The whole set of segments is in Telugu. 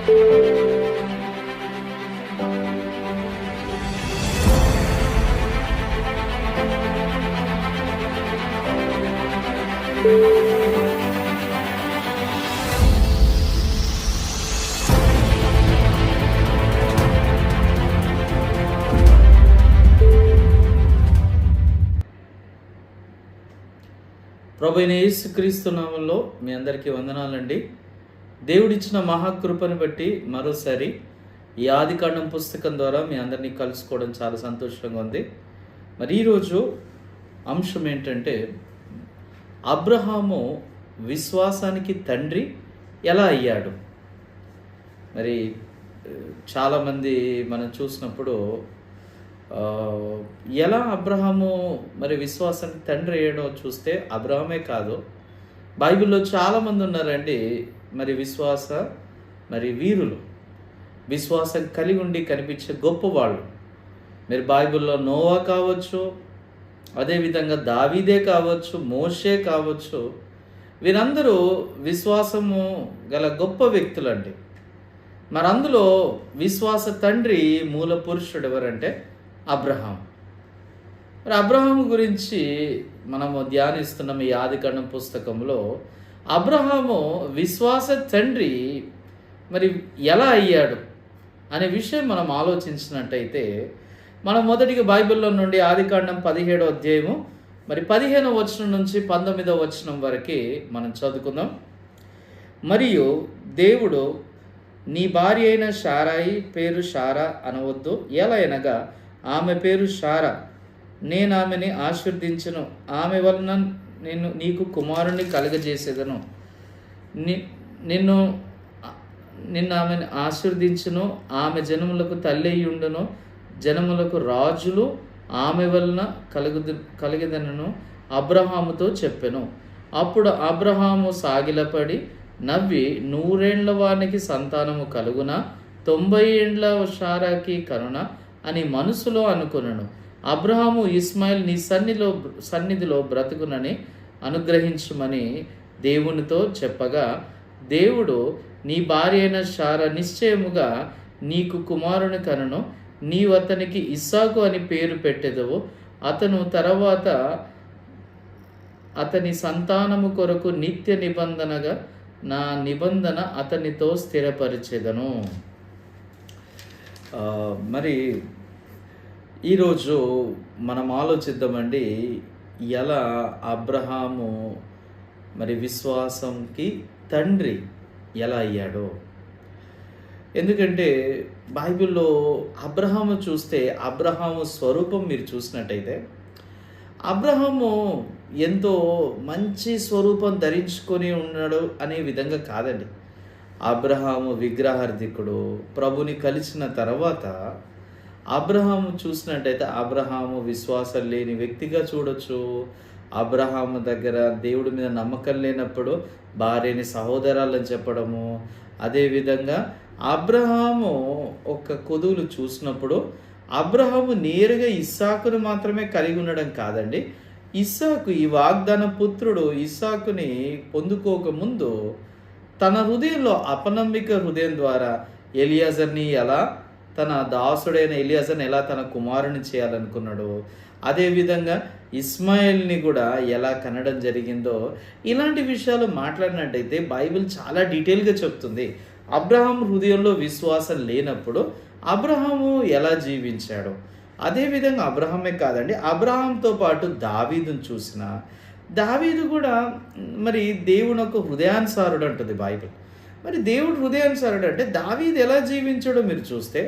ప్రభువైన యేసుక్రీస్తు నామములో మీ అందరికీ వందనాలండి. దేవుడిచ్చిన మహాకృపను బట్టి మరోసారి ఈ ఆదికాండం పుస్తకం ద్వారా మీ అందరినీ కలుసుకోవడం చాలా సంతోషంగా ఉంది. మరి ఈరోజు అంశం ఏంటంటే, అబ్రహాము విశ్వాసానికి తండ్రి ఎలా అయ్యాడు. మరి చాలామంది మనం చూసినప్పుడు ఎలా అబ్రహాము మరి విశ్వాసానికి తండ్రి అయ్యాడో చూస్తే అబ్రహామే కాదు, బైబిల్లో చాలామంది ఉన్నారండి మరి మరి వీరులు, విశ్వాసం కలిగి ఉండి కనిపించే గొప్పవాళ్ళు. మీరు బైబిల్లో నోవా కావచ్చు, అదేవిధంగా దావీదే కావచ్చు, మోషే కావచ్చు, వీరందరూ విశ్వాసము గల గొప్ప వ్యక్తులండి. మరి అందులో విశ్వాస తండ్రి మూల పురుషుడు ఎవరంటే అబ్రహాం. మరి అబ్రహాం గురించి మనము ధ్యానిస్తున్నాం ఈ ఆదికాండం పుస్తకంలో. అబ్రహాము విశ్వాస తండ్రి మరి ఎలా అయ్యాడు అనే విషయం మనం ఆలోచించినట్టయితే, మనం మొదటిగా బైబిల్లో నుండి ఆదికాండం 17వ అధ్యాయము మరి 15వ వచనం నుంచి 19వ వచనం వరకు మనం చదువుకుందాం. మరియు దేవుడు, నీ భార్య అయిన శారాయి పేరు శారా అనవద్దు, ఎలా అనగా ఆమె పేరు శారా, నేను ఆమెని ఆశీర్వదించను, ఆమె వలన నీకు కుమారుని కలుగజేసేదను, నిన్ను ఆమెను ఆశీర్వదించును, ఆమె జనములకు తల్లి అయ్యుండును, జనములకు రాజులు ఆమె వలన కలిగదనను అబ్రహాముతో చెప్పెను. అప్పుడు అబ్రహాము సాగిలపడి నవ్వి, 100 ఏండ్ల వానికి సంతానము కలుగున, 90 ఏండ్ల శారాకి కనున అని మనసులో అనుకొనెను. అబ్రహాము, ఇస్మాయిల్ నీ సన్నిధిలో బ్రతుకునని అనుగ్రహించుమని దేవునితో చెప్పగా, దేవుడు, నీ భార్య అయిన శారా నిశ్చయముగా నీకు కుమారుని కనును, నీవు అతనికి ఇస్సాకు అని పేరు పెట్టెదవు, అతను తర్వాత అతని సంతానము కొరకు నిత్య నిబంధనగా నా నిబంధన అతనితో స్థిరపరిచెదను. మరి ఈరోజు మనం ఆలోచిద్దామండి, ఎలా అబ్రహాము మరి విశ్వాసంకి తండ్రి ఎలా అయ్యాడో. ఎందుకంటే బైబిల్లో అబ్రహాము చూస్తే, అబ్రహాము స్వరూపం మీరు చూసినట్టయితే, అబ్రహాము ఎంతో మంచి స్వరూపం ధరించుకొని ఉన్నాడు అనే విధంగా కాదండి. అబ్రహాము విగ్రహార్థికుడు. ప్రభుని కలిసిన తర్వాత అబ్రహాము చూసినట్టయితే, అబ్రహాము విశ్వాసం లేని వ్యక్తిగా చూడొచ్చు. అబ్రహాము దగ్గర దేవుడి మీద నమ్మకం లేనప్పుడు భార్యని సహోదరాలని చెప్పడము. అదేవిధంగా అబ్రహాము ఒక కొదువులు చూసినప్పుడు అబ్రహాము నేరుగా ఇస్సాకును మాత్రమే కలిగి ఉండడం కాదండి, ఇస్సాకు ఈ వాగ్దాన పుత్రుడు ఇస్సాకుని పొందుకోకముందు తన హృదయంలో అపనమ్మిక హృదయం ద్వారా ఎలియాజర్ని ఎలా, తన దాసుడైన ఎలియాజర్ని ఎలా తన కుమారుని చేయాలనుకున్నాడు, అదేవిధంగా ఇస్మాయిల్ని కూడా ఎలా కనడం జరిగిందో, ఇలాంటి విషయాలు మాట్లాడినట్టయితే బైబిల్ చాలా డీటెయిల్గా చెప్తుంది. అబ్రహాం హృదయంలో విశ్వాసం లేనప్పుడు అబ్రహాము ఎలా జీవించాడు. అదేవిధంగా అబ్రహామే కాదండి, అబ్రహాంతో పాటు దావీదును చూసిన, దావీదు కూడా మరి దేవుని ఒక హృదయానుసారుడు అంటుంది బైబిల్. మరి దేవుడు హృదయానుసారుడు అంటే దావీదు ఎలా జీవించాడో మీరు చూస్తే,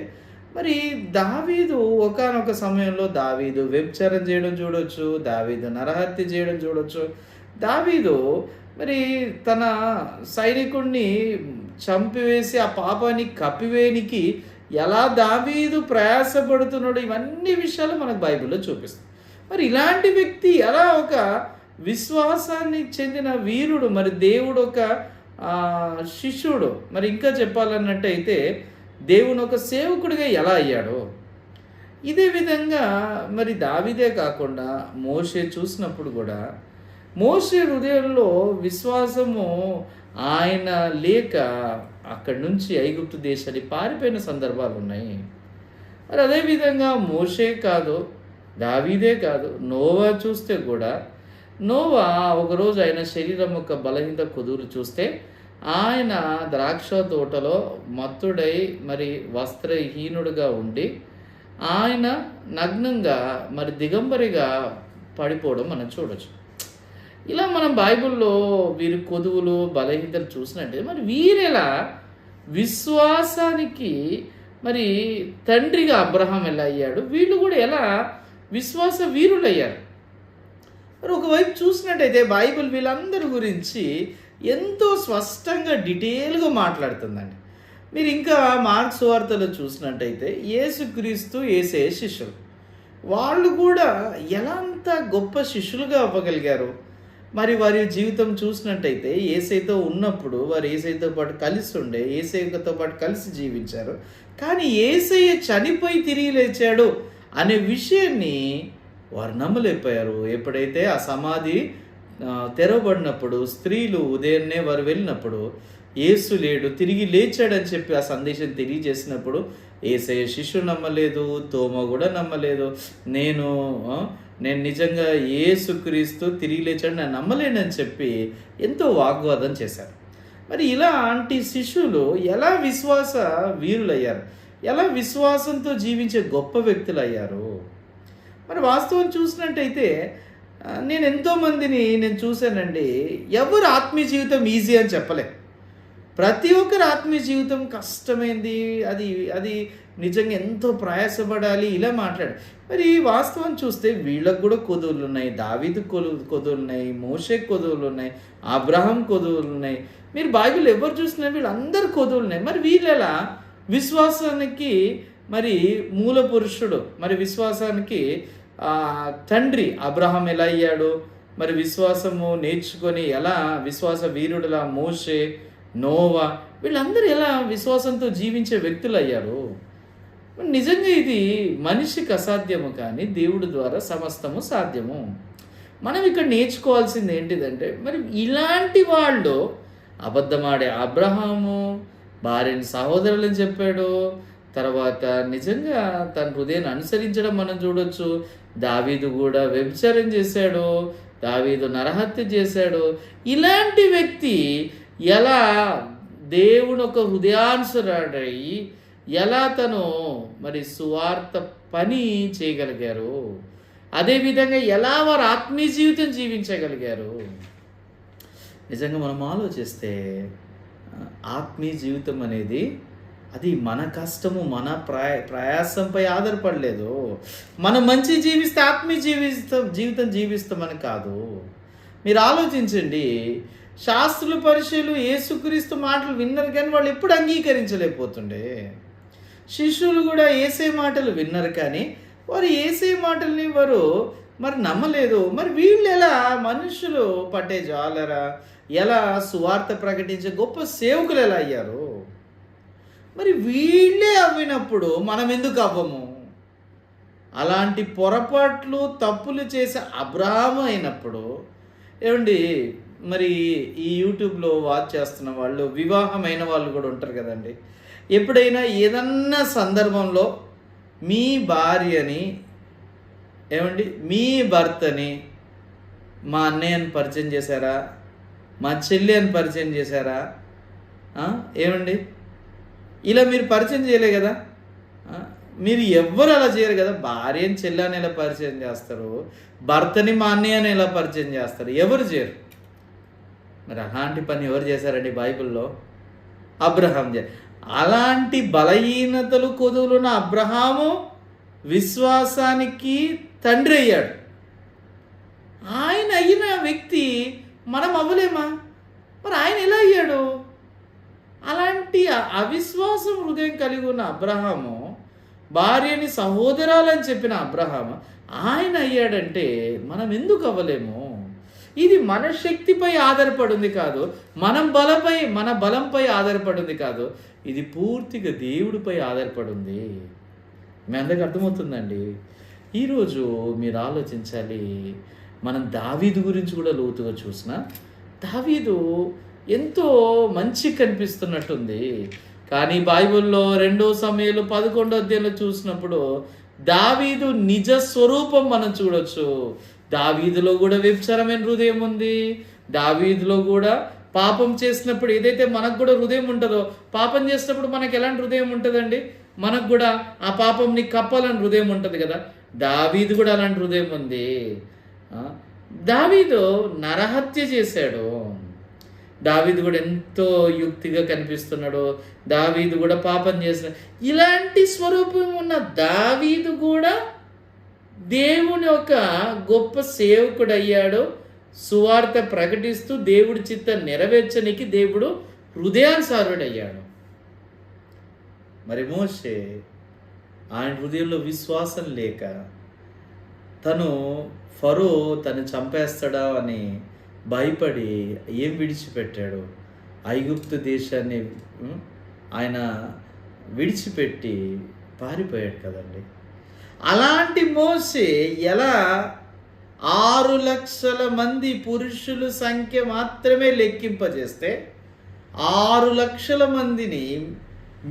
మరి దావీదు ఒకానొక సమయంలో దావీదు వ్యభిచారం చేయడం చూడొచ్చు, దావీదు నరహత్య చేయడం చూడొచ్చు. దావీదు మరి తన సైనికుడిని చంపివేసి ఆ పాపాన్ని కప్పివేయనికి ఎలా దావీదు ప్రయాసపడుతున్నాడు, ఇవన్నీ విషయాలు మనకు బైబిల్లో చూపిస్తుంది. మరి ఇలాంటి వ్యక్తి ఎలా ఒక విశ్వాసాన్ని చెందిన వీరుడు, మరి దేవుడు ఒక శిష్యుడు, మరి ఇంకా చెప్పాలన్నట్టయితే దేవుని ఒక సేవకుడిగా ఎలా అయ్యాడో, ఇదే విధంగా మరి దావీదే కాకుండా మోషే చూసినప్పుడు కూడా, మోషే హృదయంలో విశ్వాసము ఆయన లేక అక్కడి నుంచి ఐగుప్తు దేశానికి పారిపోయిన సందర్భాలు ఉన్నాయి. మరి అదేవిధంగా మోషే కాదు, దావీదే కాదు, నోవా చూస్తే కూడా నోవా ఒకరోజు ఆయన శరీరం యొక్క బలహీనత కుదురు చూస్తే ఆయన ద్రాక్ష తోటలో మత్తుడై మరి వస్త్రహీనుడుగా ఉండి ఆయన నగ్నంగా మరి దిగంబరిగా పడిపోవడం మనం చూడొచ్చు. ఇలా మనం బైబిల్లో వీరి కొదువులు బలహీనతలు చూసినట్టే మరి వీరెలా విశ్వాసానికి మరి తండ్రిగా అబ్రహాం ఎలా అయ్యాడు, వీళ్ళు కూడా ఎలా విశ్వాస వీరులయ్యారు. మరి ఒకవైపు చూసినట్టయితే బైబిల్ వీళ్ళందరి గురించి ఎంతో స్పష్టంగా డీటెయిల్గా మాట్లాడుతుందండి. మీరు ఇంకా మార్క్స్ వార్తలో చూసినట్టయితే యేసుక్రీస్తు యేసే శిష్యులు, వాళ్ళు కూడా ఎలాంత గొప్ప శిష్యులుగా అవ్వగలిగారు. మరి వారి జీవితం చూసినట్టయితే యేసయ్యతో ఉన్నప్పుడు వారు యేసయ్యతో పాటు కలిసి ఉండే, యేసయ్యతో పాటు కలిసి జీవించారు. కానీ యేసయ్య చనిపోయి తిరిగి లేచాడు అనే విషయాన్ని వారు నమ్మలేకపోయారు. ఎప్పుడైతే ఆ సమాధి తెరవబడినప్పుడు స్త్రీలు ఉదయాన్నే వారు వెళ్ళినప్పుడు యేసు లేడు, తిరిగి లేచాడని చెప్పి ఆ సందేశం తెలియజేసినప్పుడు యేసయ్య శిష్యులు నమ్మలేదు, తోమ కూడా నమ్మలేదు. నేను నిజంగా యేసుక్రీస్తు తిరిగి లేచాడు నేను నమ్మలేనని చెప్పి ఎంతో వాగ్వాదం చేశారు. మరి ఇలాంటి శిష్యులు ఎలా విశ్వాస వీరులయ్యారు, ఎలా విశ్వాసంతో జీవించే గొప్ప వ్యక్తులు అయ్యారు. మరి వాస్తవం చూసినట్టయితే నేను ఎంతోమందిని చూశానండి. ఎవరు ఆత్మీయ జీవితం ఈజీ అని చెప్పలే. ప్రతి ఒక్కరు ఆత్మీయ జీవితం కష్టమైంది, అది నిజంగా ఎంతో ప్రయాసపడాలి ఇలా మాట్లాడు. మరి వాస్తవం చూస్తే వీళ్ళకు కూడా కొదువులు ఉన్నాయి, దావీదు కొదువులు ఉన్నాయి, మోషే కొదువులు ఉన్నాయి, అబ్రహాం కొదువులు ఉన్నాయి. మీరు బైబిల్ ఎవరు చూసినా వీళ్ళందరూ కొదువులు ఉన్నాయి. మరి వీళ్ళెలా విశ్వాసానికి మరి మూల పురుషుడు, మరి విశ్వాసానికి తండ్రి అబ్రహాం ఎలా అయ్యాడు, మరి విశ్వాసము నేర్చుకొని ఎలా విశ్వాస వీరుడులా మోషే, నోవా వీళ్ళందరూ ఎలా విశ్వాసంతో జీవించే వ్యక్తులు అయ్యారు. నిజంగా ఇది మనిషికి అసాధ్యము, కానీ దేవుడి ద్వారా సమస్తము సాధ్యము. మనం ఇక్కడ నేర్చుకోవాల్సింది ఏంటిదంటే మరి ఇలాంటి వాళ్ళు అబద్ధమాడే అబ్రహాము భార్యని సహోదరులని చెప్పాడు, తర్వాత నిజంగా తన హృదయాన్ని అనుసరించడం మనం చూడొచ్చు. దావీదు కూడా వ్యభిచారం చేశాడు, దావీదు నరహత్య చేశాడు. ఇలాంటి వ్యక్తి ఎలా దేవుని ఒక హృదయానుసరుడై ఎలా తను మరి సువార్త పని చేయగలిగారు, అదేవిధంగా ఎలా వారు ఆత్మీయ జీవితం జీవించగలిగారు. నిజంగా మనం ఆలోచిస్తే ఆత్మీయ జీవితం అనేది అది మన కష్టము మన ప్రయాసంపై ఆధారపడలేదు. మనం మంచి జీవిస్తే ఆత్మీయ జీవితం జీవిస్తామని కాదు. మీరు ఆలోచించండి, శాస్త్రుల పరిచయులు యేసుక్రీస్తు మాటలు విన్నారు కానీ వాళ్ళు ఎప్పుడు అంగీకరించలేకపోతుండే. శిష్యులు కూడా యేసే మాటలు విన్నారు కానీ వారు యేసే మాటల్ని వారు మరి నమ్మలేదు. మరి వీళ్ళు ఎలా మనుషులు పట్టే జాలరా, ఎలా సువార్త ప్రకటించే గొప్ప సేవకులు ఎలా అయ్యారు. మరి వీళ్ళే అవ్వినప్పుడు మనం ఎందుకు అవ్వము? అలాంటి పొరపాట్లు తప్పులు చేసే అబ్రహాము అయినప్పుడు ఏమండి, మరి ఈ యూట్యూబ్లో వాచ్ చేస్తున్న వాళ్ళు వివాహమైన వాళ్ళు కూడా ఉంటారు కదండి. ఎప్పుడైనా ఏదన్నా సందర్భంలో మీ భార్యని ఏమండి మీ భర్తని మా అన్నయ్యని పరిచయం చేశారా, మా చెల్లి అని పరిచయం చేశారా? ఏమండి ఇలా మీరు పరిచయం చేయలే కదా. మీరు ఎవ్వరు అలా చేయరు కదా. భార్యని చెల్లని ఎలా పరిచయం చేస్తారు, భర్తని మా అన్నయ్యని ఎలా పరిచయం చేస్తారు? ఎవరు చేయరు. మరి అలాంటి పని ఎవరు చేశారండి బైబిల్లో? అబ్రహాం అలాంటి బలహీనతలు కొదువులున్న అబ్రహాము విశ్వాసానికి తండ్రి అయ్యాడు. ఆయన అయిన వ్యక్తి మనం అవ్వలేమా? మరి ఆయన ఎలా అయ్యాడు? అలాంటి అవిశ్వాసం హృదయం కలిగి ఉన్న అబ్రహాము, భార్యని సహోదరాలని చెప్పిన అబ్రహాము ఆయన అయ్యాడంటే మనం ఎందుకు అవ్వలేము? ఇది మన శక్తిపై ఆధారపడింది కాదు, మన బలంపై ఆధారపడింది కాదు, ఇది పూర్తిగా దేవుడిపై ఆధారపడింది. మీ అందరికి అర్థమవుతుందండి. ఈరోజు మీరు ఆలోచించాలి, మనం దావీదు గురించి కూడా లోతుగా చూసిన దావీదు ఎంతో మంచి కనిపిస్తున్నట్టుంది. కానీ బైబిల్లో 2 సమూయేలు 11 అధ్యాయంలో చూసినప్పుడు దావీదు నిజ స్వరూపం మనం చూడొచ్చు. దావీదులో కూడా వ్యభిచారమైన హృదయం ఉంది. దావీదులో కూడా పాపం చేసినప్పుడు ఏదైతే మనకు కూడా హృదయం ఉంటుందో, పాపం చేసినప్పుడు మనకు ఎలాంటి హృదయం ఉంటుందండి? మనకు కూడా ఆ పాపంని కప్పాలని హృదయం ఉంటుంది కదా. దావీదు కూడా అలాంటి హృదయం ఉంది. దావీదు నరహత్య చేశాడు. దావీదు కూడా ఎంతో యుక్తిగా కనిపిస్తున్నాడు. దావీదు కూడా పాపం చేసిన ఇలాంటి స్వరూపం ఉన్న దావీదు కూడా దేవుని యొక్క గొప్ప సేవకుడు అయ్యాడు. సువార్త ప్రకటిస్తూ దేవుడి చిత్తం నెరవేర్చనికి దేవుడు హృదయానుసారుడు అయ్యాడు. మరి మోషే ఆయన హృదయంలో విశ్వాసం లేక ఫరో తను చంపేస్తాడా అని భయపడి ఏం విడిచిపెట్టాడు? ఐగుప్తు దేశాన్ని ఆయన విడిచిపెట్టి పారిపోయాడు కదండి. అలాంటి మోషే ఎలా 6 లక్షల మంది పురుషుల సంఖ్య మాత్రమే లెక్కింపజేస్తే 6 లక్షల మందిని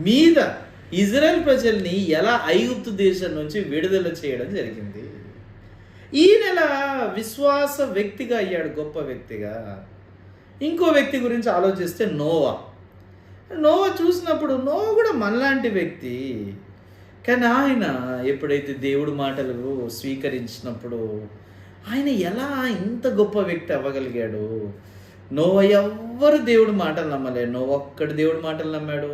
మీద ఇజ్రాయెల్ ప్రజల్ని ఎలా ఐగుప్తు దేశం నుంచి విడుదల చేయడం జరిగింది? ఈయన విశ్వాస వ్యక్తిగా అయ్యాడు, గొప్ప వ్యక్తిగా. ఇంకో వ్యక్తి గురించి ఆలోచిస్తే నోవా చూసినప్పుడు నోవా కూడా మనలాంటి వ్యక్తి. కానీ ఆయన ఎప్పుడైతే దేవుడి మాటలు స్వీకరించినప్పుడు ఆయన ఎలా ఇంత గొప్ప వ్యక్తి అవ్వగలిగాడు? నోవా ఎవ్వరు దేవుడి మాటలు నమ్మలేదు, నోవా ఒక్కడు దేవుడి మాటలు నమ్మాడు.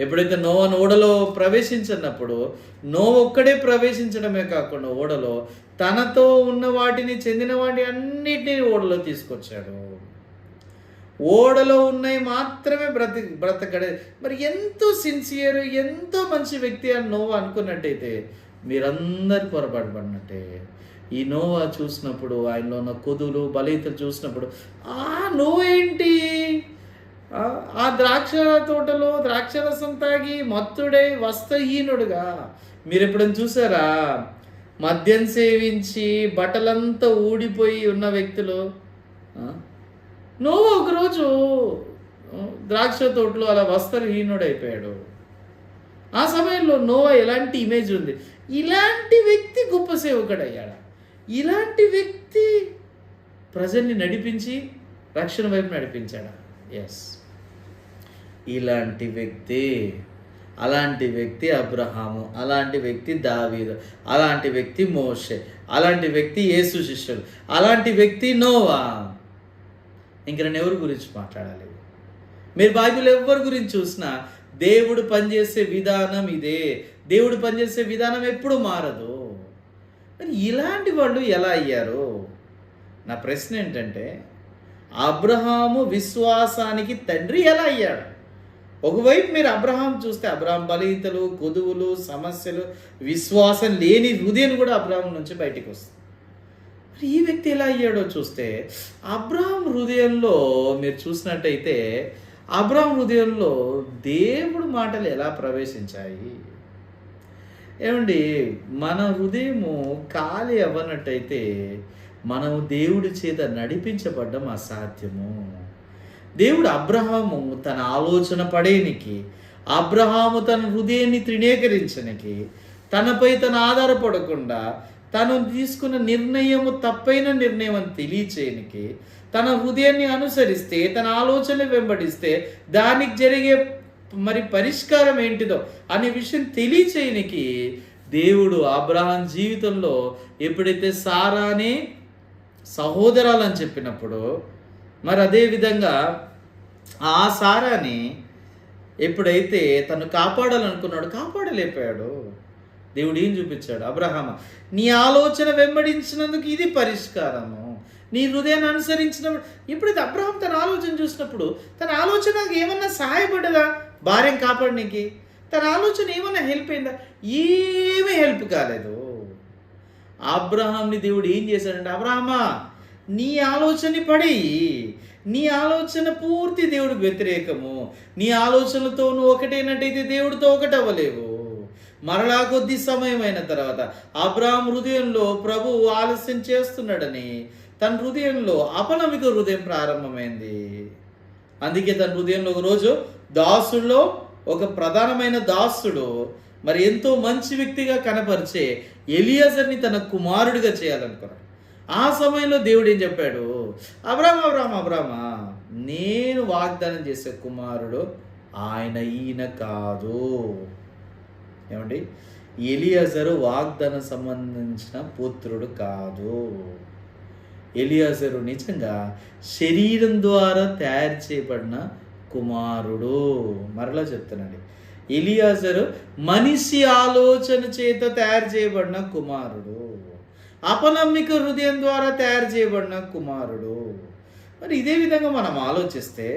ఎప్పుడైతే నోవాను ఓడలో ప్రవేశించినప్పుడు నోవా ఒక్కడే ప్రవేశించడమే కాకుండా ఓడలో తనతో ఉన్న వాటిని చెందిన వాటి అన్నిటినీ ఓడలో తీసుకొచ్చాడు. ఓడలో ఉన్నాయి మాత్రమే బ్రతకడే. మరి ఎంతో సిన్సియర్, ఎంతో మంచి వ్యక్తి అని నోవా అనుకున్నట్టయితే మీరందరూ పొరపాటు పడినట్టే. ఈ నోవా చూసినప్పుడు ఆయనలో ఉన్న కొదులు బలితలు చూసినప్పుడు నోవా ఏంటి ఆ ద్రాక్ష తోటలో ద్రాక్షరసం తాగి మత్తుడై వస్త్రహీనుడుగా, మీరు ఎప్పుడైనా చూసారా మద్యం సేవించి బట్టలంతా ఊడిపోయి ఉన్న వ్యక్తులు? నోవా ఒకరోజు ద్రాక్ష తోటలో అలా వస్త్రహీనుడైపోయాడు. ఆ సమయంలో నోవా ఎలాంటి ఇమేజ్ ఉంది? ఇలాంటి వ్యక్తి గొప్ప సేవకుడు అయ్యాడు. ఇలాంటి వ్యక్తి ప్రజల్ని నడిపించి రక్షణ వైపు నడిపించాడా? ఎస్, ఇలాంటి వ్యక్తి. అలాంటి వ్యక్తి అబ్రహాము, అలాంటి వ్యక్తి దావీదు, అలాంటి వ్యక్తి మోషే, అలాంటి వ్యక్తి యేసు శిష్యులు, అలాంటి వ్యక్తి నోవా. ఇంక నేను ఎవరి గురించి మాట్లాడాలి? మీరు బైబిల్ ఎవరి గురించి చూసినా దేవుడు పనిచేసే విధానం ఇదే. దేవుడు పనిచేసే విధానం ఎప్పుడు మారదు. మరి ఇలాంటి వాళ్ళు ఎలా అయ్యారు? నా ప్రశ్న ఏంటంటే, అబ్రహాము విశ్వాసానికి తండ్రి ఎలా అయ్యాడు? ఒకవైపు మీరు అబ్రహాం చూస్తే అబ్రహాం బలహీనతలు, కొదువులు, సమస్యలు, విశ్వాసం లేని హృదయం కూడా అబ్రహాం నుంచి బయటికి వస్తుంది. మరి ఈ వ్యక్తి ఎలా అయ్యాడో చూస్తే అబ్రహాం హృదయంలో మీరు చూసినట్టయితే అబ్రహాం హృదయంలో దేవుడి మాటలు ఎలా ప్రవేశించాయి? ఏమండి, మన హృదయము ఖాళీ అవ్వనట్టయితే మనం దేవుడి చేత నడిపించబడ్డం అసాధ్యము. దేవుడు అబ్రహాము తన ఆలోచన పడేనికి, అబ్రహాము తన హృదయాన్ని తృణీకరించనికి, తనపై తను ఆధారపడకుండా తను తీసుకున్న నిర్ణయము తప్పైన నిర్ణయం అని తెలియచేయనికి, తన హృదయాన్ని అనుసరిస్తే, తన ఆలోచనలు వెంబడిస్తే దానికి జరిగే పరిష్కారం ఏంటిదో అనే విషయం తెలియచేయనికి దేవుడు అబ్రహాం జీవితంలో ఎప్పుడైతే సారాని సహోదరాలని చెప్పినప్పుడు, మరి అదేవిధంగా ఆ సారాని ఎప్పుడైతే తను కాపాడాలనుకున్నాడు, కాపాడలేకపోయాడు. దేవుడు ఏం చూపించాడు? అబ్రహామా, నీ ఆలోచన వెంబడించినందుకు ఇది పరిష్కారము, నీ హృదయాన్ని అనుసరించినప్పుడు. ఇప్పుడైతే అబ్రహాం తన ఆలోచన చూసినప్పుడు తన ఆలోచనకు ఏమన్నా సహాయపడదా? భార్యను కాపాడడానికి తన ఆలోచన ఏమన్నా హెల్ప్ అయిందా? ఏమీ హెల్ప్ కాలేదు. అబ్రహాంని దేవుడు ఏం చేశాడంటే, అబ్రహామా నీ ఆలోచనని పడి, నీ ఆలోచన పూర్తి దేవుడికి వ్యతిరేకము, నీ ఆలోచనలతో నువ్వు ఒకటైనట్టయితే దేవుడితో ఒకటవ్వలేవు. మరలా కొద్ది సమయం అయిన తర్వాత అబ్రహాం హృదయంలో ప్రభువు ఆలస్యం చేస్తున్నాడని తన హృదయంలో అపనమ్మిక హృదయం ప్రారంభమైంది. అందుకే తన హృదయంలో ఒకరోజు దాసుల్లో ఒక ప్రధానమైన దాసుడు మరి ఎంతో మంచి వ్యక్తిగా కనపరిచే ఎలియాజర్ని తన కుమారుడిగా చేయాలనుకున్నాడు. ఆ సమయంలో దేవుడు ఏం చెప్పాడు? అబ్రామా, నేను వాగ్దానం చేసే కుమారుడు ఈయన కాదు. ఏమండి, ఎలియాజరు వాగ్దానం సంబంధించిన పుత్రుడు కాదు. ఎలియాజరు నిజంగా శరీరం ద్వారా తయారు చేయబడిన కుమారుడు. మరలా చెప్తున్నాడు, ఎలియాజరు మనిషి ఆలోచన చేత తయారు చేయబడిన కుమారుడు, అపనమ్మిక హృదయం ద్వారా తయారు చేయబడిన కుమారుడు. మరి ఇదే విధంగా మనం ఆలోచిస్తే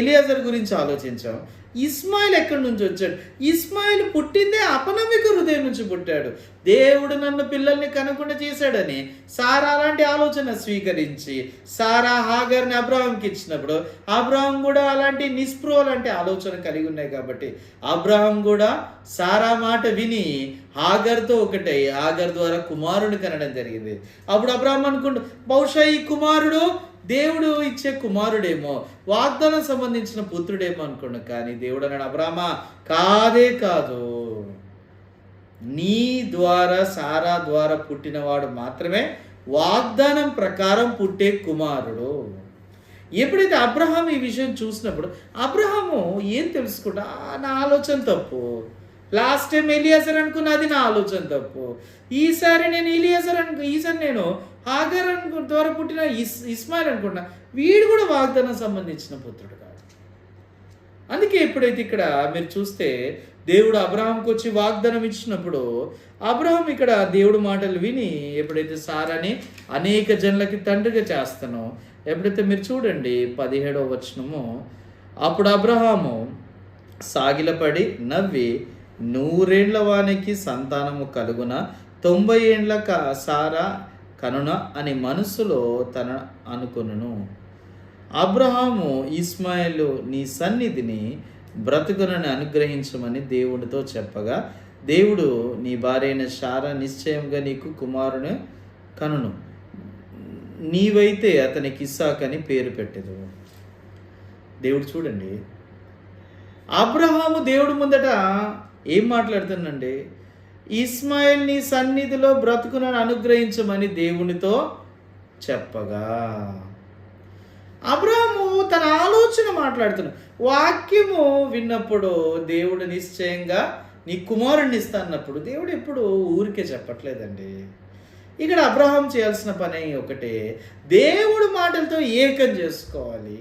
ఎలియాజర్ గురించి ఆలోచించాం. ఇస్మాయిల్ ఎక్కడి నుంచి వచ్చాడు? ఇస్మాయిల్ పుట్టిందే అపనమ్మిక హృదయం నుంచి పుట్టాడు. దేవుడు నన్ను పిల్లల్ని కనకుండా చేశాడని సారా అలాంటి ఆలోచన స్వీకరించి సారా హాగర్ని అబ్రాహాంకి ఇచ్చినప్పుడు అబ్రాహాం కూడా అలాంటి నిస్పృహ లాంటి ఆలోచన కలిగి ఉన్నాయి. కాబట్టి అబ్రాహాం కూడా సారా మాట విని హాగర్తో ఒకటై హాగర్ ద్వారా కుమారుని కనడం జరిగింది. అప్పుడు అబ్రాహాం అనుకుంటూ బహుశా ఈ కుమారుడు దేవుడు ఇచ్చే కుమారుడేమో, వాగ్దానం సంబంధించిన పుత్రుడేమో అనుకున్నాను. కానీ దేవుడు అన్నాడు, అబ్రామా కాదు, నీ ద్వారా సారా ద్వారా పుట్టినవాడు మాత్రమే వాగ్దానం ప్రకారం పుట్టే కుమారుడు. ఎప్పుడైతే అబ్రహాం ఈ విషయం చూసినప్పుడు అబ్రహాము ఏం తెలుసుకుంటా, నా ఆలోచన తప్పు. లాస్ట్ టైం ఎలియాజర్ అనుకున్న, అది నా ఆలోచన తప్పు. ఈసారి నేను ఈసారి నేను హాగర్ ద్వారా పుట్టిన ఇస్మాయిల్ అనుకున్నా, వీడు కూడా వాగ్దానం సంబంధించిన పుత్రుడు కాదు. అందుకే ఎప్పుడైతే ఇక్కడ మీరు చూస్తే దేవుడు అబ్రహాంకి వచ్చి వాగ్దానం ఇచ్చినప్పుడు అబ్రహాం ఇక్కడ దేవుడు మాటలు విని ఎప్పుడైతే సారాని అనేక జనులకి తండ్రిగా చేస్తానో, ఎప్పుడైతే మీరు చూడండి 17వ వచనము, అప్పుడు అబ్రహాము సాగిలపడి నవ్వి 100 ఏండ్ల వానికి సంతానము కలుగున 90 ఏండ్ల సారా కనున అని మనసులో తన అనుకొనును. అబ్రహాము ఇస్మాయిలు నీ సన్నిధిని బ్రతుకునని అనుగ్రహించమని దేవునితో చెప్పగా, దేవుడు నీ భార్య అయిన శారా నిశ్చయంగా నీకు కుమారుని కనును, నీవైతే అతనికి ఇస్సాకు అని పేరు పెట్టెదు. దేవుడు చూడండి, అబ్రహాము దేవుడు ముందట ఏం మాట్లాడుతుందండి? ఇస్మాయిల్ నీ సన్నిధిలో బ్రతుకునని అనుగ్రహించమని దేవునితో చెప్పగా, అబ్రహాము తన ఆలోచన మాట్లాడుతున్నాడు. వాక్యము విన్నప్పుడు దేవుడు నిశ్చయంగా నీ కుమారుడిని ఇస్తా అన్నప్పుడు దేవుడు ఎప్పుడు ఊరికే చెప్పట్లేదండి. ఇక్కడ అబ్రహాం చేయాల్సిన పని ఒకటే, దేవుడు మాటలతో ఏకం చేసుకోవాలి,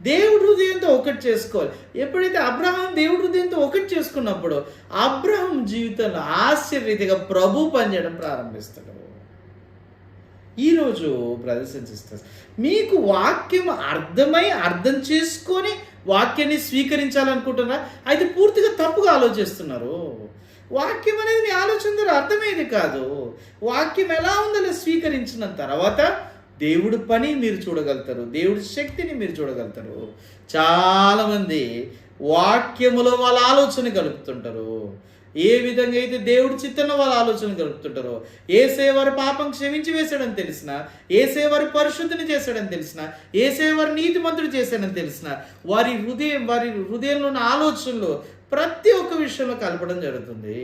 దేవుడు హృదయంతో ఒకటి చేసుకోవాలి. ఎప్పుడైతే అబ్రహాం దేవుడి హృదయంతో ఒకటి చేసుకున్నప్పుడు అబ్రహాం జీవితంలో ఆశ్చర్యరీతిగా ప్రభు పనిచేయడం ప్రారంభిస్తాడు. ఈరోజు బ్రదర్స్ అండ్ సిస్టర్స్, మీకు వాక్యం అర్థం చేసుకొని వాక్యాన్ని స్వీకరించాలనుకుంటున్నారా? అయితే పూర్తిగా తప్పుగా ఆలోచిస్తున్నారు. వాక్యం అనేది మీ ఆలోచన ద్వారా అర్థమయ్యేది కాదు. వాక్యం ఎలా ఉందో స్వీకరించిన తర్వాత దేవుడి పని మీరు చూడగలుగుతారు, దేవుడి శక్తిని మీరు చూడగలుగుతారు. చాలామంది వాక్యములో వాళ్ళ ఆలోచన కలుపుతుంటారు. ఏ విధంగా అయితే దేవుడి చిత్తంలో వాళ్ళ ఆలోచన కలుపుతుంటారో, ఏసే వారి పాపం క్షమించి వేశాడని తెలిసిన, ఏసే వారి పరిశుద్ధిని చేశాడని తెలిసిన, ఏసే వారి నీతిమంతుడు చేశాడని తెలిసిన, వారి హృదయంలో ఉన్న ఆలోచనలు ప్రతి ఒక్క విషయంలో కలపడం జరుగుతుంది.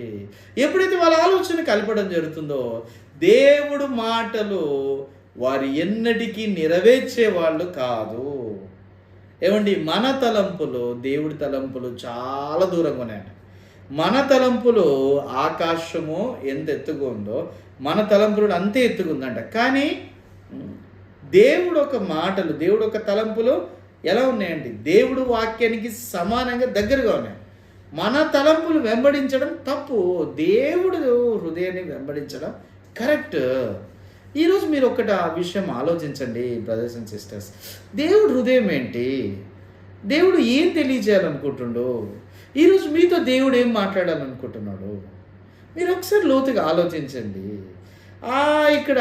ఎప్పుడైతే వాళ్ళ ఆలోచన కలపడం జరుగుతుందో దేవుడు మాటలు వారు ఎన్నటికీ నెరవేర్చే వాళ్ళు కాదు. ఏమండి, మన తలంపులు దేవుడి తలంపులు చాలా దూరంగా ఉన్నాయండి. మన తలంపులు ఆకాశము ఎంత ఎత్తుగా ఉందో మన తలంపులు అంతే ఎత్తుకుందంట. కానీ దేవుడు ఒక మాటలు, దేవుడు ఒక తలంపులు ఎలా ఉన్నాయండి? దేవుడు వాక్యానికి సమానంగా దగ్గరగా ఉన్నాయి. మన తలంపులు వెంబడించడం తప్పు, దేవుడు హృదయాన్ని వెంబడించడం కరెక్ట్. ఈరోజు మీరు ఒకటి ఆ విషయం ఆలోచించండి బ్రదర్స్ అండ్ సిస్టర్స్. దేవుడు హృదయం ఏంటి? దేవుడు ఏం తెలియజేయాలనుకుంటుండో? ఈరోజు మీతో దేవుడు ఏం మాట్లాడాలనుకుంటున్నాడు? మీరు ఒకసారి లోతుగా ఆలోచించండి. ఇక్కడ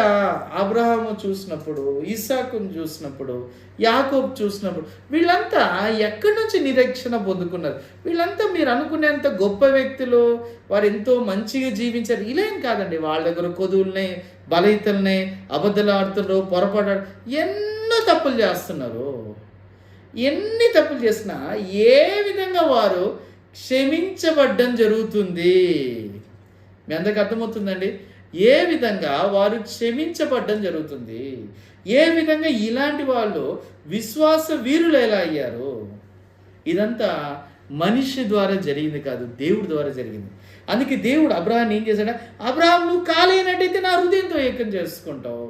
అబ్రహాము చూసినప్పుడు, ఇస్సాకును చూసినప్పుడు, యాకోబు చూసినప్పుడు వీళ్ళంతా ఎక్కడి నుంచి నిరీక్షణ పొందుకున్నారు? వీళ్ళంతా మీరు అనుకునేంత గొప్ప వ్యక్తులు, వారు ఎంతో మంచిగా జీవించారు ఇలా ఏం కాదండి. వాళ్ళ దగ్గర కొదువుల్ని, బలహీతల్ని, అబద్ధాలు ఆడుతున్నారు, పొరపాటు ఎన్నో తప్పులు చేస్తున్నారు. ఎన్ని తప్పులు చేసినా ఏ విధంగా వారు క్షమించబడ్డం జరుగుతుంది? మీ అందరికి అర్థమవుతుందండి? ఏ విధంగా వారు క్షమించబడ్డం జరుగుతుంది? ఏ విధంగా ఇలాంటి వాళ్ళు విశ్వాస వీరులు ఎలా అయ్యారు? ఇదంతా మనిషి ద్వారా జరిగింది కాదు, దేవుడి ద్వారా జరిగింది. అందుకే దేవుడు అబ్రహాన్ని ఏం చేశాడు? అబ్రహాం, నువ్వు కాలేనట్టయితే నా హృదయంతో ఏకం చేసుకుంటావు.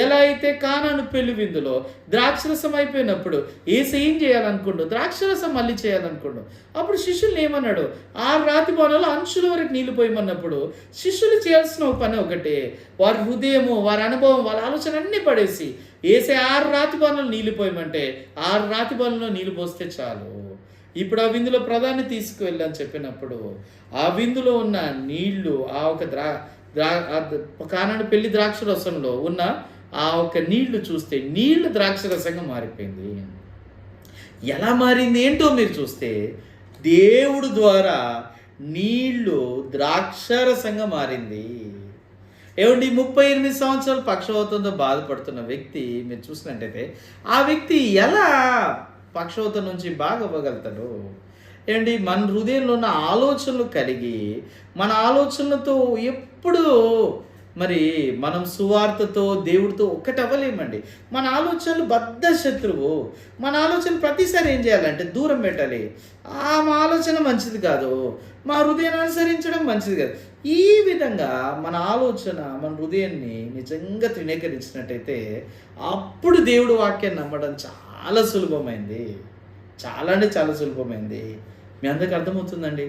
ఎలా అయితే కానాను పెళ్లి విందులో ద్రాక్షరసం అయిపోయినప్పుడు ఏసు ఏం చేయాలనుకుంటూ ద్రాక్షరసం మళ్ళీ చేయాలనుకుంటూ అప్పుడు శిష్యుల్ని ఏమన్నాడు? 6 రాతి బాణాలు అంచుల వరకు నీళ్లు పోయమన్నప్పుడు శిష్యులు చేయాల్సిన ఒక పని ఒకటే, వారి హృదయము, వారి అనుభవం, వాళ్ళ ఆలోచన అన్నీ పడేసి ఏసే 6 రాతి బాణాలు నీళ్లు పోయమంటే 6 రాతి బాణంలో నీళ్లు పోస్తే చాలు. ఇప్పుడు ఆ విందులో ప్రధాని తీసుకువెళ్ళని చెప్పినప్పుడు ఆ విందులో ఉన్న నీళ్లు, ఆ ఒక కానాడు పెళ్లి ద్రాక్ష రసంలో ఉన్న ఆ ఒక నీళ్లు చూస్తే నీళ్లు ద్రాక్షరసంగా మారిపోయింది. ఎలా మారింది ఏంటో మీరు చూస్తే, దేవుడు ద్వారా నీళ్లు ద్రాక్షరసంగా మారింది. ఏమండి, 38 సంవత్సరాలు పక్షవాతంతో బాధపడుతున్న వ్యక్తి మీరు చూసినట్టయితే ఆ వ్యక్తి ఎలా పక్షవాతం నుంచి బాగా అవ్వగలుగుతాడు? ఏమండి, మన హృదయంలో ఉన్న ఆలోచనలు కలిగి మన ఆలోచనలతో ఎప్పుడు మరి మనం సువార్తతో దేవుడితో ఒక్కటి అవ్వలేమండి. మన ఆలోచనలు బద్ధ శత్రువు. మన ఆలోచన ప్రతిసారి ఏం చేయాలంటే దూరం పెట్టాలి. మా ఆలోచన మంచిది కాదు, మా హృదయాన్ని అనుసరించడం మంచిది కాదు. ఈ విధంగా మన ఆలోచన, మన హృదయాన్ని నిజంగా తృణీకరించినట్టయితే అప్పుడు దేవుడు వాక్యాన్ని నమ్మడం చాలా సులభమైంది. చాలా అంటే చాలా సులభమైంది. మీ అందరికి అర్థమవుతుందండి?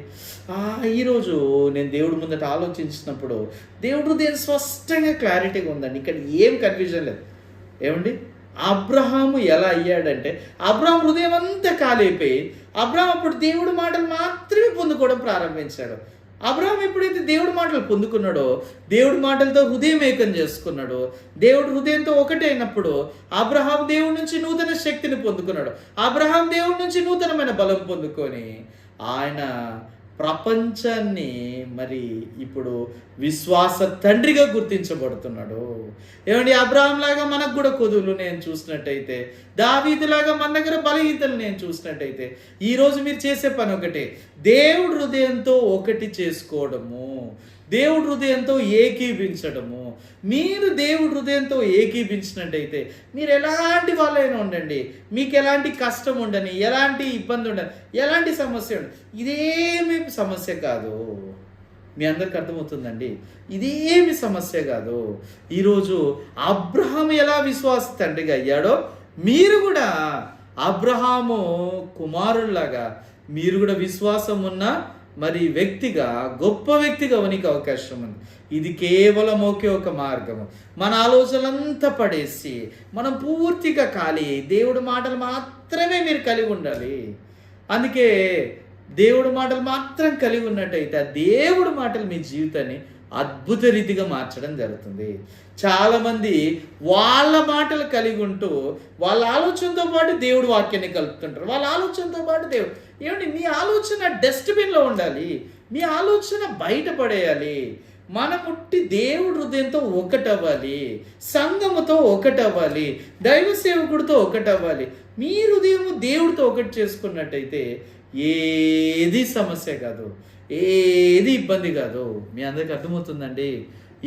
ఈరోజు నేను దేవుడి ముందట ఆలోచించినప్పుడు దేవుడు హృదయం స్పష్టంగా క్లారిటీగా ఉందండి. ఇక్కడ ఏం కన్ఫ్యూజన్ లేదు. ఏమండి, అబ్రహాము ఎలా అయ్యాడంటే అబ్రహాం హృదయం అంతా కాలైపోయి అబ్రహాం అప్పుడు దేవుడి మాటలు మాత్రమే పొందుకోవడం ప్రారంభించాడు. అబ్రహాం ఎప్పుడైతే దేవుడి మాటలు పొందుకున్నాడో, దేవుడి మాటలతో హృదయం ఏకం చేసుకున్నాడు, దేవుడి హృదయంతో ఒకటైనప్పుడు అబ్రహాం దేవుడి నుంచి నూతన శక్తిని పొందుకున్నాడు. అబ్రహాం దేవుడి నుంచి నూతనమైన బలం పొందుకొని ఆయన ప్రపంచాన్ని మరి ఇప్పుడు విశ్వాస తండ్రిగా గుర్తించబడుతున్నాడు. ఏమండి, అబ్రహాం లాగా మనకు కూడా కొదువులు నేను చూసినట్టయితే, దావీదులాగా మన దగ్గర బలహీనతలు నేను చూసినట్టయితే, ఈరోజు మీరు చేసే పని ఒకటే, దేవుడి హృదయంతో ఒకటి చేసుకోవడము, దేవుడి హృదయంతో ఏకీభించడము. మీరు దేవుడి హృదయంతో ఏకీభించినట్టయితే మీరు ఎలాంటి వాళ్ళైనా ఉండండి, మీకు ఎలాంటి కష్టం ఉండని, ఎలాంటి ఇబ్బంది ఉండని, ఎలాంటి సమస్య ఉండదు, ఇదేమి సమస్య కాదు. మీ అందరికి అర్థమవుతుందండి? ఇదేమి సమస్య కాదు. ఈరోజు అబ్రహాం ఎలా విశ్వాస తండ్రిగా అయ్యాడో మీరు కూడా అబ్రహాము కుమారుల్లాగా మీరు కూడా విశ్వాసం ఉన్న మరి వ్యక్తిగా, గొప్ప వ్యక్తిగా అవనికి అవకాశం ఉంది. ఇది కేవలం ఒకే ఒక మార్గము. మన ఆలోచనలంతా పడేసి మనం పూర్తిగా ఖాళీ అయ్యి దేవుడి మాటలు మాత్రమే మీరు కలిగి ఉండాలి. అందుకే దేవుడి మాటలు మాత్రం కలిగి ఉన్నట్టయితే ఆ దేవుడి మాటలు మీ జీవితాన్ని అద్భుత రీతిగా మార్చడం జరుగుతుంది. చాలామంది వాళ్ళ మాటలు కలిగి ఉంటూ వాళ్ళ ఆలోచనతో పాటు దేవుడి వాక్యాన్ని కలుపుతుంటారు. వాళ్ళ ఆలోచనతో పాటు దేవుడు. ఏమండి, మీ ఆలోచన డస్ట్బిన్లో ఉండాలి, మీ ఆలోచన బయటపడేయాలి. మన పుట్టి దేవుడి హృదయంతో ఒకటవ్వాలి, సంఘముతో ఒకటవ్వాలి, దైవ సేవకుడితో ఒకటవ్వాలి. మీ హృదయము దేవుడితో ఒకటి చేసుకున్నట్టయితే ఏది సమస్య కాదు, ఏది ఇబ్బంది కాదు. మీ అందరికి అర్థమవుతుందండి?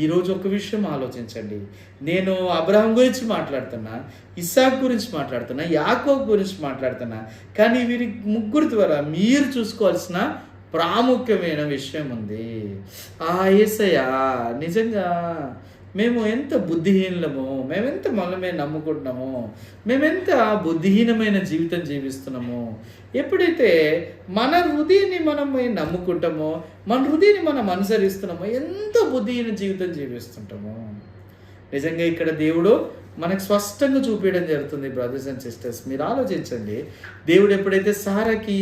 ఈరోజు ఒక విషయం ఆలోచించండి. నేను అబ్రహాం గురించి మాట్లాడుతున్నా, ఇస్సాకు గురించి మాట్లాడుతున్నా, యాకోబు గురించి మాట్లాడుతున్నా, కానీ వీరి ముగ్గురు ద్వారా మీరు చూసుకోవాల్సిన ప్రాముఖ్యమైన విషయం ఉంది. యేసయ్య నిజంగా మేము ఎంత బుద్ధిహీనమో, మేమెంత మనమే నమ్ముకుంటున్నామో, మేమెంత బుద్ధిహీనమైన జీవితం జీవిస్తున్నామో, ఎప్పుడైతే మన హృదయాన్ని మనం నమ్ముకుంటామో, మన హృదయాన్ని మనం అనుసరిస్తున్నామో, ఎంత బుద్ధిహీన జీవితం జీవిస్తుంటామో. నిజంగా ఇక్కడ దేవుడు మనకు స్పష్టంగా చూపించడం జరుగుతుంది. బ్రదర్స్ అండ్ సిస్టర్స్, మీరు ఆలోచించండి. దేవుడు ఎప్పుడైతే సారాకి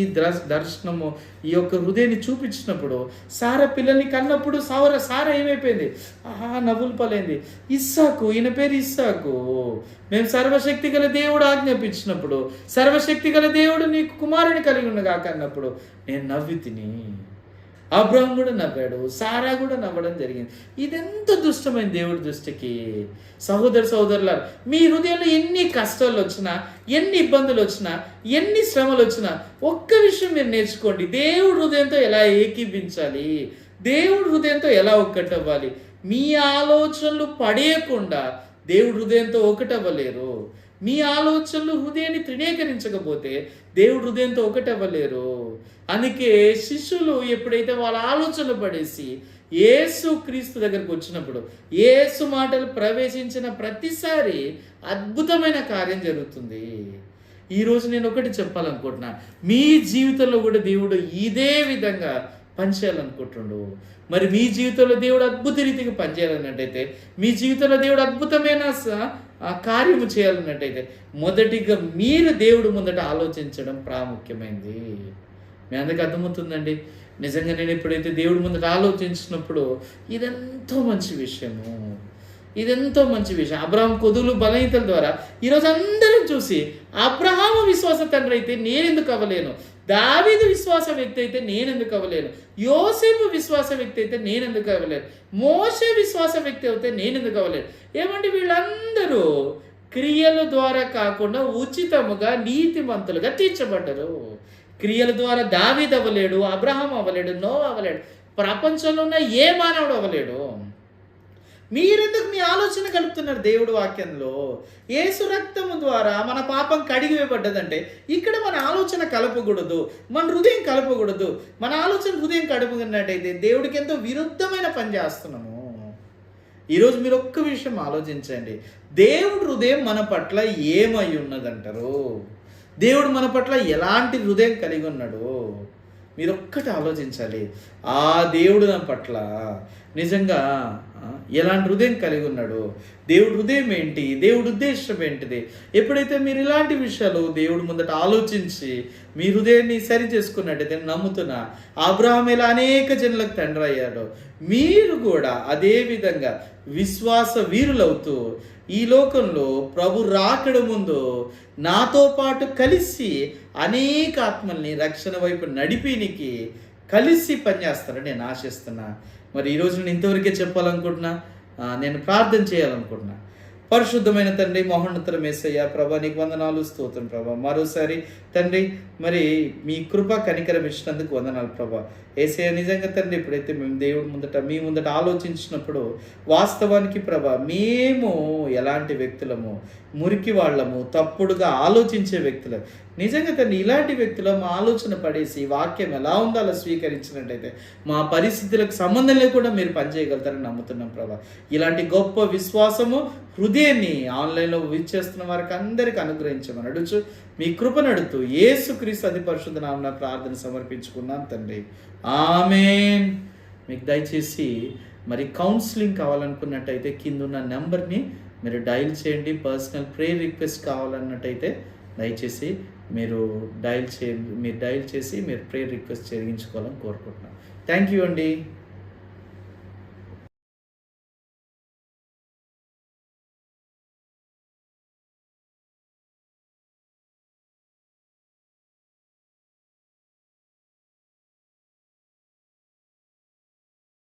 దర్శనము ఈ యొక్క హృదయాన్ని చూపించినప్పుడు, సారా పిల్లల్ని కన్నప్పుడు సారా ఏమైపోయింది? నవ్వులు పలైంది. ఇస్సాకు, ఈయన పేరు ఇస్సాకు, మేము సర్వశక్తి గల దేవుడు ఆజ్ఞాపించినప్పుడు, సర్వశక్తి గల దేవుడు నీకు కుమారుని కలిగి ఉండగా కన్నప్పుడు నేను నవ్వి తిని. అబ్రహాం కూడా నవ్వాడు, సారా కూడా నవ్వడం జరిగింది. ఇదెంత దుష్టమైన దేవుడి దృష్టికి. సహోదరులారా, మీ హృదయంలో ఎన్ని కష్టాలు వచ్చినా, ఎన్ని ఇబ్బందులు వచ్చినా, ఎన్ని శ్రమలు వచ్చినా, ఒక్క విషయం మీరు నేర్చుకోండి. దేవుడి హృదయంతో ఎలా ఏకీభించాలి, దేవుడి హృదయంతో ఎలా ఒక్కటవ్వాలి. మీ ఆలోచనలు పడేయకుండా దేవుడి హృదయంతో ఒకటవ్వలేరు. మీ ఆలోచనలు హృదయాన్ని తృణీకరించకపోతే దేవుడు హృదయంతో ఒకటవ్వలేరు. అందుకే శిష్యులు ఎప్పుడైతే వాళ్ళ ఆలోచనలు పడేసి యేసు క్రీస్తు దగ్గరకు వచ్చినప్పుడు, యేసు మాటలు ప్రవేశించిన ప్రతిసారి అద్భుతమైన కార్యం జరుగుతుంది. ఈరోజు నేను ఒకటి చెప్పాలనుకుంటున్నా, మీ జీవితంలో కూడా దేవుడు ఇదే విధంగా పనిచేయాలనుకుంటుండు. మరి మీ జీవితంలో దేవుడు అద్భుత రీతిగా పనిచేయాలన్నట్టయితే, మీ జీవితంలో దేవుడు అద్భుతమైన కార్యము చేయాలన్నట్టయితే, మొదటిగా మీరు దేవుడు ముందట ఆలోచించడం ప్రాముఖ్యమైంది. మీ అందరికీ అర్థమవుతుందండి. నిజంగా నేను ఎప్పుడైతే దేవుడి ముందట ఆలోచించినప్పుడు ఇదెంతో మంచి విషయము, ఇదెంతో మంచి విషయం. అబ్రహాం కొదులు బలహీనతల ద్వారా ఈరోజు అందరం చూసి, అబ్రహాము విశ్వాస తండ్రి అయితే నేనెందుకు అవ్వలేను, దావీదు విశ్వాస వ్యక్తి అయితే నేనెందుకు అవ్వలేను, యోసేపు విశ్వాస వ్యక్తి అయితే నేనెందుకు అవ్వలేను, మోషే విశ్వాస వ్యక్తి అయితే నేనెందుకు అవ్వలేను. ఏమంటే వీళ్ళందరూ క్రియల ద్వారా కాకుండా ఉచితముగా నీతిమంతులుగా తీర్చబడ్డారు. క్రియల ద్వారా దావీదు అవ్వలేడు, అబ్రహాం అవ్వలేడు, నోవా అవ్వలేడు, ప్రపంచంలో ఉన్న ఏ మానవుడు అవ్వలేడు. మీరెందుకు మీ ఆలోచన కలుపుతున్నారు దేవుడు వాక్యంలో? యేసు రక్తము ద్వారా మన పాపం కడిగివేయబడ్డదంటే ఇక్కడ మన ఆలోచన కలపకూడదు, మన హృదయం కలపకూడదు. మన ఆలోచన హృదయం కలుపుకున్నట్టయితే దేవుడికి ఎంతో విరుద్ధమైన పని చేస్తున్నాము. ఈరోజు మీరు ఒక్క విషయం ఆలోచించండి. దేవుడు హృదయం మన పట్ల ఏమై ఉన్నదంటారు? దేవుడు మన పట్ల ఎలాంటి హృదయం కలిగి ఉన్నాడు? మీరు ఒక్కటి ఆలోచించాలి. ఆ దేవుడు నా పట్ల నిజంగా ఎలాంటి హృదయం కలిగి ఉన్నాడు, దేవుడి హృదయం ఏంటి, దేవుడి ఉద్దేశం ఏంటిది? ఎప్పుడైతే మీరు ఇలాంటి విషయాలు దేవుడి ముందట ఆలోచించి మీ హృదయాన్ని సరి చేసుకున్నట్టయితే, నమ్ముతున్నా అబ్రహాం ఎలా అనేక జనులకు తండ్రి అయ్యాడో, మీరు కూడా అదే విధంగా విశ్వాస వీరులవుతూ ఈ లోకంలో ప్రభు రాకడ ముందు నాతో పాటు కలిసి అనేక ఆత్మల్ని రక్షణ వైపు నడిపినికి కలిసి పనిచేస్తారని నేను ఆశిస్తున్నా. మరి ఈరోజు నేను ఇంతవరకే చెప్పాలనుకుంటున్నా, నేను ప్రార్థన చేయాలనుకుంటున్నా. పరిశుద్ధమైన తండ్రి, మహోన్నతర యేసయ్య, ప్రభా నీకు వందనాలు, స్తోత్రం ప్రభా. మరోసారి తండ్రి, మరి మీ కృప కనికరం ఇచ్చినందుకు వందనాలు ప్రభా. యేసయ్య, నిజంగా తండ్రి, ఇప్పుడైతే మేము దేవుడి ముందట మీ ముందట ఆలోచించినప్పుడు వాస్తవానికి ప్రభా మేము ఎలాంటి వ్యక్తులము, మురికి వాళ్ళము, తప్పుడుగా ఆలోచించే వ్యక్తులం. నిజంగా తండ్రి, ఇలాంటి వ్యక్తులు మా ఆలోచన పడేసి వాక్యం ఎలా ఉందో అలా స్వీకరించినట్టయితే మా పరిస్థితులకు సంబంధం లేకుండా మీరు పనిచేయగలుగుతారని నమ్ముతున్నాం ప్రభా. ఇలాంటి గొప్ప విశ్వాసము హృదయాన్ని ఆన్లైన్లో విచ్చేస్తున్న వారికి అందరికీ అనుగ్రహించమని అడుచు మీ కృపను అడుగుతూ యేసుక్రీస్తు అతి పరిశుద్ధ నామమున ప్రార్థన సమర్పించుకున్నాం తండ్రి. ఆమేన్. మీకు దయచేసి మరి కౌన్సిలింగ్ కావాలనుకున్నట్టయితే కిందున్న నెంబర్ని మీరు డయల్ చేయండి. పర్సనల్ ప్రేయర్ రిక్వెస్ట్ కావాలన్నట్టయితే దయచేసి మీరు డయల్ చేసి మీరు ప్రేయర్ రిక్వెస్ట్ చేయించుకోవాలని కోరుకుంటున్నాను. థ్యాంక్ యూ అండి.